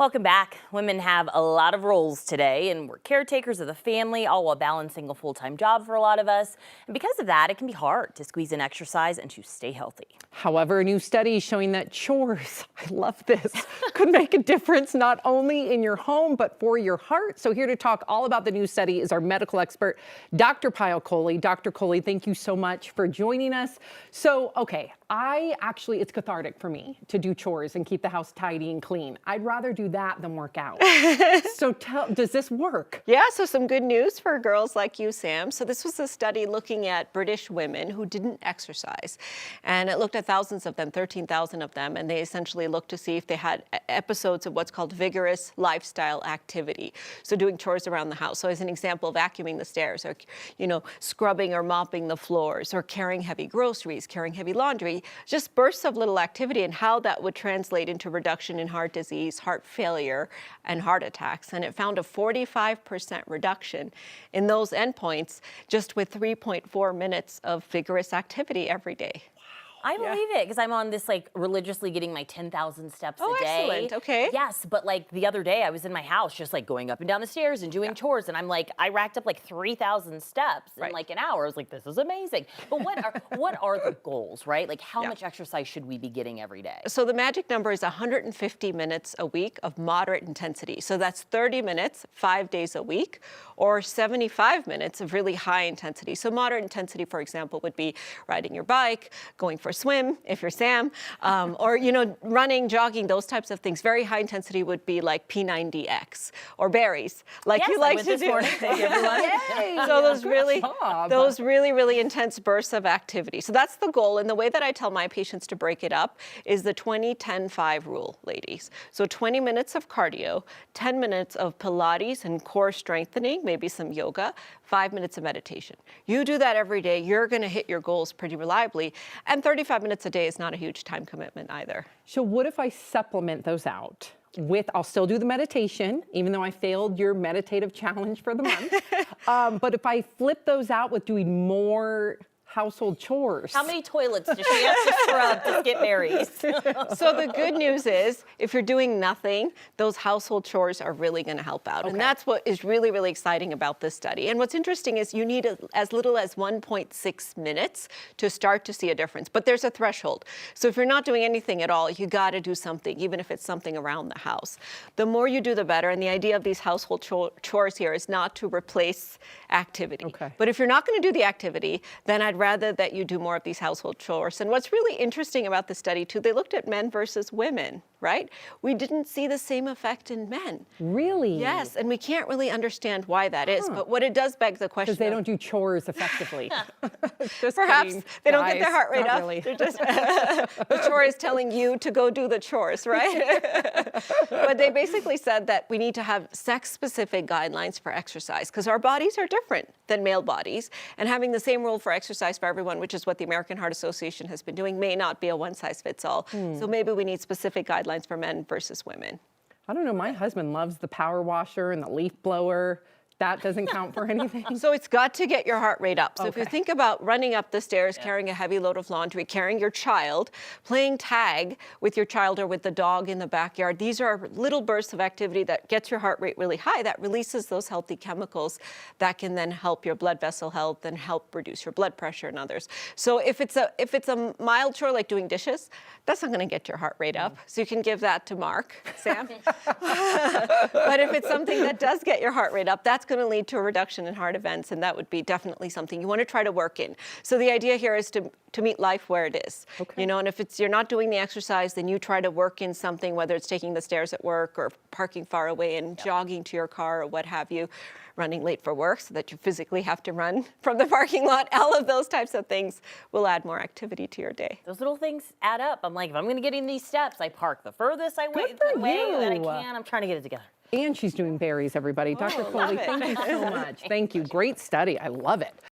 Welcome back. Women have a lot of roles today, and we're caretakers of the family, all while balancing a full-time job for a lot of us. And because of that, it can be hard to squeeze in exercise and to stay healthy. However, a new study is showing that chores, I love this, could make a difference not only in your home, but for your heart. So here to talk all about the new study is our medical expert, Dr. Kohli. Dr. Kohli, thank you so much for joining us. So, okay, it's cathartic for me to do chores and keep the house tidy and clean. I'd rather do that than work out. So does this work? Yeah, so some good news for girls like you, Sam. So this was a study looking at British women who didn't exercise. And it looked at thousands of them, 13,000 of them, and they essentially looked to see if they had episodes of what's called vigorous lifestyle activity. So doing chores around the house. So as an example, vacuuming the stairs, or, scrubbing or mopping the floors, or carrying heavy groceries, carrying heavy laundry, just bursts of little activity, and how that would translate into reduction in heart disease, heart failure, and heart attacks. And it found a 45% reduction in those endpoints just with 3.4 minutes of vigorous activity every day. I believe it, because I'm on this religiously getting my 10,000 steps a day. Oh, excellent. Okay. Yes, but the other day I was in my house just going up and down the stairs and doing chores, and I racked up 3,000 steps in an hour. I was like, this is amazing. But what are the goals, right? How much exercise should we be getting every day? So the magic number is 150 minutes a week of moderate intensity. So that's 30 minutes, 5 days a week, or 75 minutes of really high intensity. So moderate intensity, for example, would be riding your bike, going for a swim, if you're Sam, or, running, jogging, those types of things. Very high intensity would be like P90X or berries, like you like to do. Morning. Thank you, everyone. Yay! So those really intense bursts of activity. So that's the goal. And the way that I tell my patients to break it up is the 20-10-5 rule, ladies. So 20 minutes of cardio, 10 minutes of Pilates and core strengthening, maybe some yoga, 5 minutes of meditation. You do that every day, you're going to hit your goals pretty reliably. And 35 minutes a day is not a huge time commitment either. So what if I supplement those out with, I'll still do the meditation, even though I failed your meditative challenge for the month. But if I flip those out with doing more household chores. How many toilets does she have to scrub to skip berries? So the good news is, if you're doing nothing, those household chores are really going to help out. Okay. And that's what is really exciting about this study. And what's interesting is you need as little as 1.6 minutes to start to see a difference. But there's a threshold. So if you're not doing anything at all, you got to do something, even if it's something around the house. The more you do, the better. And the idea of these household chores here is not to replace activity. Okay. But if you're not going to do the activity, then I'd rather that you do more of these household chores. And what's really interesting about the study too, they looked at men versus women, right? We didn't see the same effect in men. Really? Yes, and we can't really understand why that is. But what it does beg the question, because they don't do chores effectively. Perhaps they don't get their heart rate up. Really. They're just, the chore is telling you to go do the chores, right? But they basically said that we need to have sex-specific guidelines for exercise, because our bodies are different than male bodies, and having the same rule for exercise for everyone, which is what the American Heart Association has been doing, may not be a one-size-fits-all. So maybe we need specific guidelines for men versus women. I don't know, my husband loves the power washer and the leaf blower. That doesn't count for anything. So it's got to get your heart rate up. So if you Okay. think about running up the stairs, carrying a heavy load of laundry, carrying your child, playing tag with your child or with the dog in the backyard, these are little bursts of activity that gets your heart rate really high, that releases those healthy chemicals that can then help your blood vessel health and help reduce your blood pressure and others. So if it's a mild chore like doing dishes, that's not going to get your heart rate up. So you can give that to Mark, Sam. But if it's something that does get your heart rate up, that's going to lead to a reduction in heart events, and that would be definitely something you want to try to work in. So the idea here is to meet life where it is. Okay. And if you're not doing the exercise, then you try to work in something, whether it's taking the stairs at work or parking far away and jogging to your car or what have you, running late for work so that you physically have to run from the parking lot. All of those types of things will add more activity to your day. Those little things add up. I'm like, if I'm going to get in these steps, I park the furthest way that I can. I'm trying to get it together. And she's doing berries, everybody. Dr. Kohli, thank you so much. Thank you. Great study. I love it.